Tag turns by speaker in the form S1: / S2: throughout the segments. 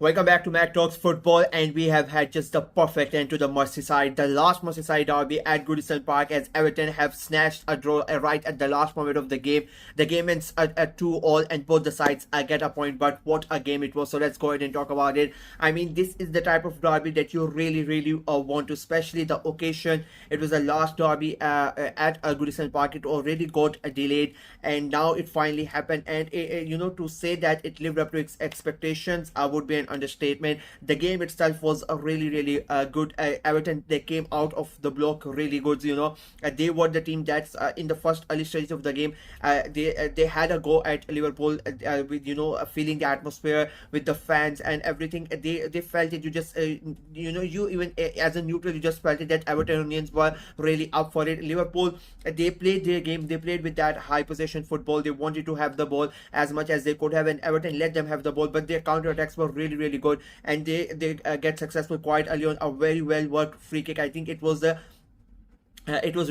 S1: Welcome back to Mac Talks Football, and we have had just the perfect end to the Merseyside, the last Merseyside derby at Goodison Park, as Everton have snatched a draw right at the last moment of the game. The game ends at 2-2, and both the sides get a point. But what a game it was! So let's go ahead and talk about it. I mean, this is the type of derby that you really want to, especially the occasion. It was the last derby at Goodison Park. It already got delayed, and now it finally happened. And to say that it lived up to its expectations would be an understatement. The game itself was really good. Everton, they came out of the block really good. They were the team that's in the first early stages of the game. They had a go at Liverpool with feeling the atmosphere with the fans and everything. They felt it. You just you even as a neutral, you just felt it that Evertonians were really up for it. Liverpool, they played their game. They played with that high possession football. They wanted to have the ball as much as they could have, and Everton let them have the ball, but their counter attacks were really good, and they get successful quite early on. A very well worked free kick. I think it was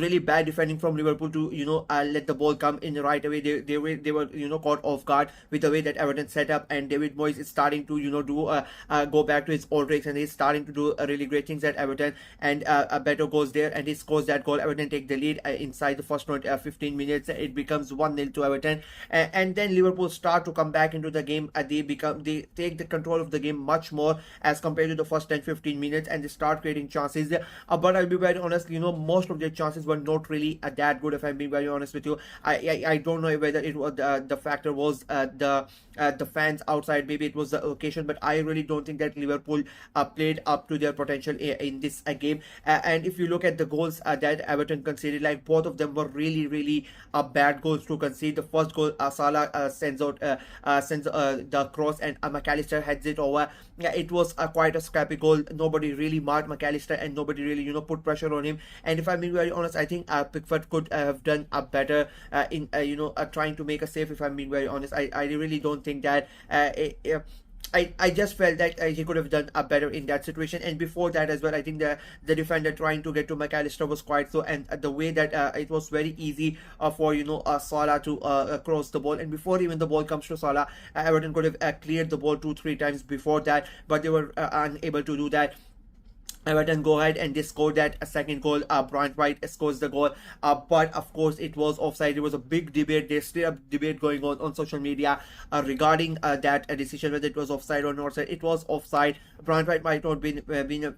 S1: really bad defending from Liverpool to let the ball come in right away. They were caught off guard with the way that Everton set up, and David Moyes is starting to go back to his old tricks, and he's starting to do really great things at Everton. And Beto goes there and he scores that goal. Everton take the lead inside the first 15 minutes. It becomes 1-0 to Everton, and then Liverpool start to come back into the game. They take the control of the game much more as compared to the first 10-15 minutes, and they start creating chances. But I'll be very honest, most of their chances were not really that good, if I'm being very honest with you. I don't know whether it was the factor was the fans outside. Maybe it was the occasion, but I really don't think that Liverpool played up to their potential in this game. And if you look at the goals that Everton conceded, like both of them were really bad goals to concede. The first goal, Salah sends the cross, and McAllister heads it over. Yeah, it was quite a scrappy goal. Nobody really marked McAllister, and nobody really put pressure on him. And if I'm being very honest, I think Pickford could have done a better in trying to make a save. If I'm being very honest, I really don't think that I just felt that he could have done a better in that situation. And before that as well, I think the defender trying to get to McAllister was quite slow, and the way that it was very easy for Salah to cross the ball. And before even the ball comes to Salah, Everton could have cleared the ball 2-3 times before that, but they were unable to do that. Everton go ahead and they scored that second goal. Brian White scores the goal, but of course it was offside. It was a big debate. There's still a debate going on social media regarding that decision, whether it was offside or not. It was offside. Brian White might not been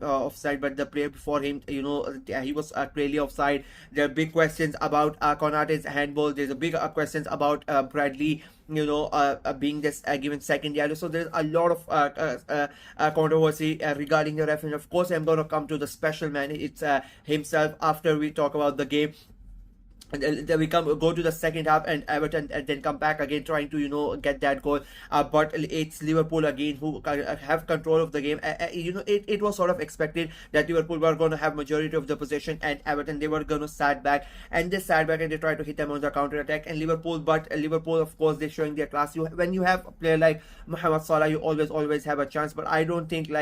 S1: offside, but the player before him, he was clearly offside. There are big questions about Konate's handball. There's a big questions about Bradley being this given second yellow. So there's a lot of controversy regarding the referee. Of course, I'm going to come to the special man. It's himself after we talk about the game. And then we go to the second half, and Everton and then come back again trying to get that goal, but it's Liverpool again who have control of the game. It was sort of expected that Liverpool were going to have majority of the possession, and Everton, they were going to sat back, and they sat back and they tried to hit them on the counter attack. And Liverpool of course, they're showing their class. When you have a player like Mohamed Salah, you always have a chance. But I don't think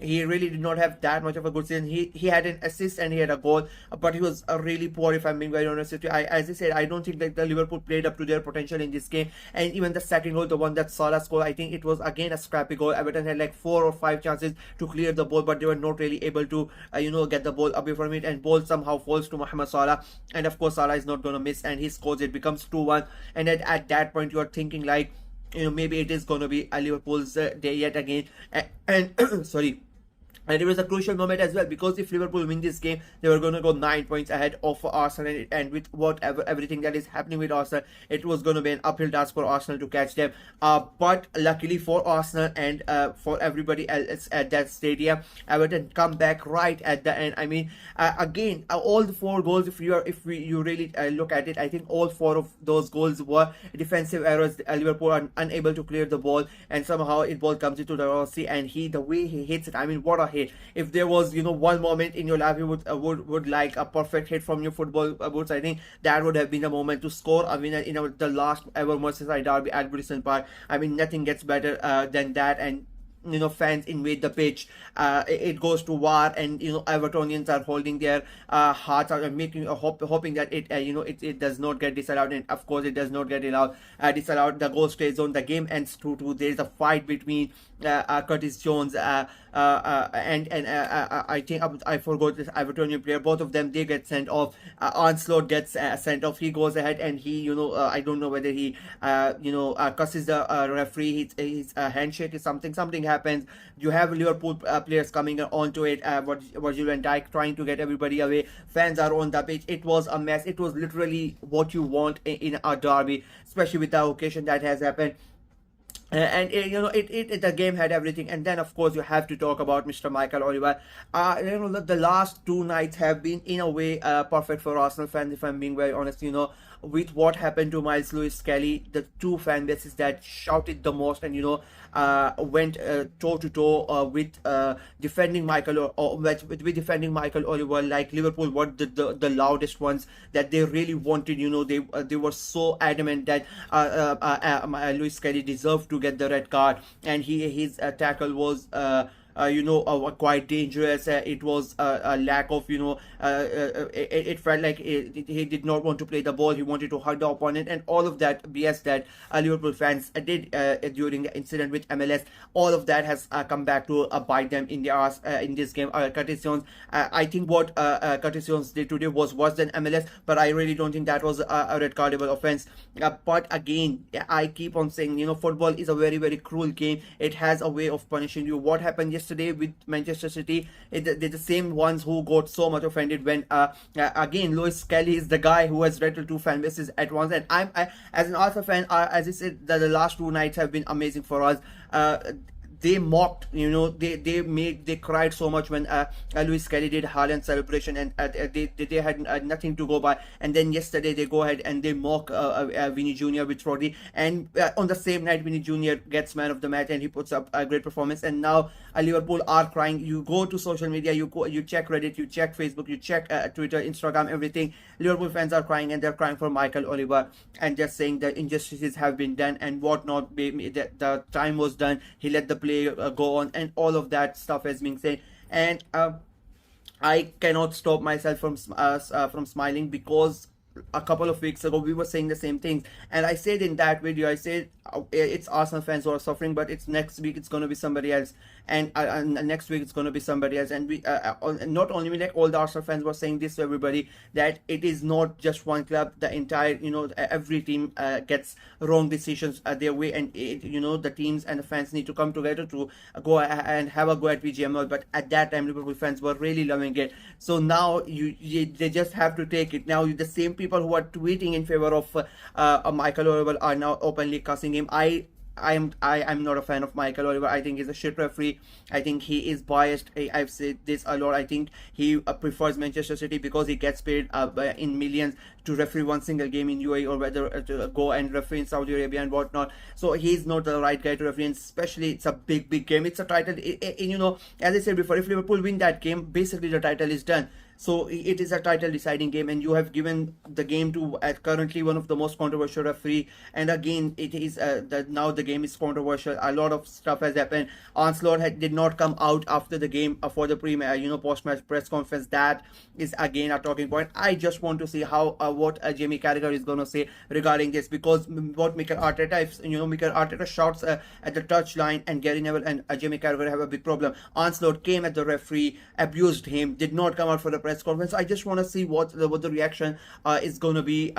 S1: he really did not have that much of a good season. He had an assist and he had a goal, but he was really poor, if I'm being very honest with you. As I said, I don't think that the Liverpool played up to their potential in this game. And even the second goal, the one that Salah scored, I think it was again a scrappy goal. Everton had 4 or 5 chances to clear the ball, but they were not really able to get the ball away from it, and ball somehow falls to Mohamed Salah, and of course Salah is not going to miss, and he scores. It becomes 2-1, and at that point you are thinking maybe it is going to be a Liverpool's day yet again. And sorry. And it was a crucial moment as well, because if Liverpool win this game, they were going to go 9 points ahead of Arsenal. And with everything that is happening with Arsenal, it was going to be an uphill task for Arsenal to catch them. But luckily for Arsenal and for everybody else at that stadium, Everton come back right at the end. I mean, again, all the 4 goals, if you really look at it, I think all 4 of those goals were defensive errors. Liverpool are unable to clear the ball, and somehow it ball comes into the Rossi, and the way he hits it, I mean, what a hit. If there was one moment in your life you would like a perfect hit from your football boots, I think that would have been the moment to score a winner in the last ever Merseyside derby at Goodison Park. I mean, nothing gets better than that. And fans invade the pitch. It goes to war, and Evertonians are holding their hearts out and making hoping that it does not get disallowed. And of course it does not get disallowed. The goal stays on. The game ends 2-2. There is a fight between Curtis Jones, and I think I forgot this Evertonian player. Both of them, they get sent off. Onslaught gets sent off. He goes ahead and he, I don't know whether he, cusses the referee. His handshake is something happens. You have Liverpool players coming onto it. Virgil van Dijk trying to get everybody away. Fans are on the pitch. It was a mess. It was literally what you want in a derby, especially with the occasion that has happened. And the game had everything. And then of course you have to talk about Mr. Michael Oliver. The last two nights have been in a way perfect for Arsenal fans, if I'm being very honest. With what happened to Miles Lewis Kelly, the two fan bases that shouted the most and went toe to toe with defending Michael, or with defending Michael Oliver, like Liverpool were the loudest ones, that they really wanted. They were so adamant that Lewis Kelly deserved to get the red card, and his tackle was quite dangerous. It was a lack of, it felt like he did not want to play the ball. He wanted to hug the opponent, and all of that BS that Liverpool fans did during the incident with MLS. All of that has come back to bite them in the ass in this game. Curtis Jones, I think what Curtis Jones did today was worse than MLS, but I really don't think that was a red cardable offense. But again, I keep on saying, football is a very, very cruel game. It has a way of punishing you. What happened yesterday with Manchester City, they're the same ones who got so much offended when again Lewis Kelly is the guy who has rattled two fan bases at once. And I as an Arsenal fan, as I said, the last two nights have been amazing for us. They mocked, they cried so much when Lewis Kelly did Haaland celebration, and they had nothing to go by. And then yesterday they go ahead and they mock Vinny Jr. with Rodri, and on the same night Vinny Jr. gets man of the match and he puts up a great performance. And now Liverpool are crying. You go to social media, you check Reddit, you check Facebook, you check Twitter, Instagram, everything. Liverpool fans are crying, and they're crying for Michael Oliver, and just saying that injustices have been done and whatnot. The time was done. He let the play go on, and all of that stuff has been said. And I cannot stop myself from smiling, because a couple of weeks ago we were saying the same things, and I said in that video, I said it's Arsenal fans who are suffering, but it's next week it's going to be somebody else, and next week it's going to be somebody else. And we not only me, like all the Arsenal fans were saying this to everybody, that it is not just one club. The entire, every team gets wrong decisions their way, and the teams and the fans need to come together to go and have a go at VGML. But at that time Liverpool fans were really loving it. So now they just have to take it. Now the same people who are tweeting in favor of Michael Oliver are now openly cussing him. I'm not a fan of Michael Oliver. I think he's a shit referee. I think he is biased. I've said this a lot. I think he prefers Manchester City because he gets paid in millions to referee one single game in UAE, or whether to go and referee in Saudi Arabia and whatnot. So he's not the right guy to referee, and especially it's a big game. It's a title. As I said before, if Liverpool win that game, basically the title is done. So it is a title deciding game, and you have given the game to currently one of the most controversial referee. And again, it is now the game is controversial. A lot of stuff has happened. Onslaught did not come out after the game for the post-match press conference. That is again a talking point. I just want to see how what Jamie Carragher is going to say regarding this, because what Mikel Arteta, if Mikel Arteta shouts at the touchline, and Gary Neville and Jamie Carragher have a big problem. Onslaught came at the referee, abused him, did not come out for the press conference. I just want to see what the reaction is going to be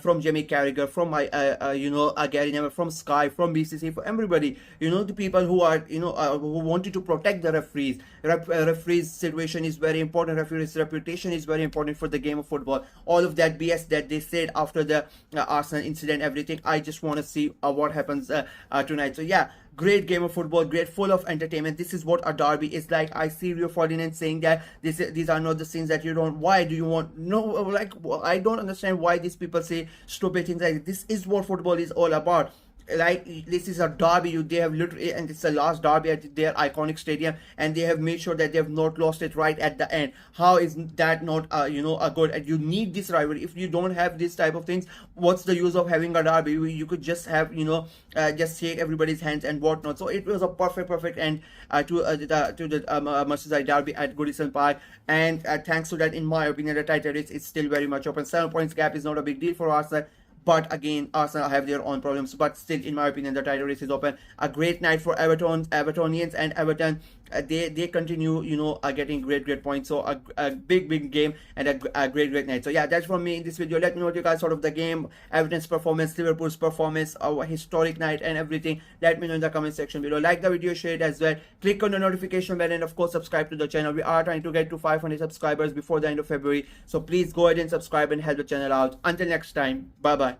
S1: from Jamie Carragher, from Gary Neville, from Sky, from BCC, for everybody. The people who are who wanted to protect the referees. Referees' situation is very important. Referees' reputation is very important for the game of football. All of that BS that they said after the Arsenal incident, everything. I just want to see what happens tonight. So yeah, great game of football, great, full of entertainment. This is what a derby is like. I see Rio Ferdinand saying that these are not the scenes that you don't. Why do you want? No, like, I don't understand why these people say stupid things like this. Is what football is all about. Like, this is a derby. They have literally, and it's the last derby at their iconic stadium, and they have made sure that they have not lost it right at the end. How is that not a good? And you need this rivalry. If you don't have this type of things, what's the use of having a derby? You could just have just shake everybody's hands and whatnot. So it was a perfect end to the Merseyside derby at Goodison Park. And thanks to that, in my opinion, the title is still very much open. 7 points gap is not a big deal for Arsenal. but again, Arsenal have their own problems. But still, in my opinion, the title race is open. A great night for Evertonians, and Everton. They continue, getting great points. So a big game and a great night. So yeah, that's from me in this video. Let me know what you guys thought of the game, Everton's performance, Liverpool's performance, our historic night, and everything. Let me know in the comment section below. Like the video, share it as well. Click on the notification bell, and of course subscribe to the channel. We are trying to get to 500 subscribers before the end of February. So please go ahead and subscribe and help the channel out. Until next time, bye bye.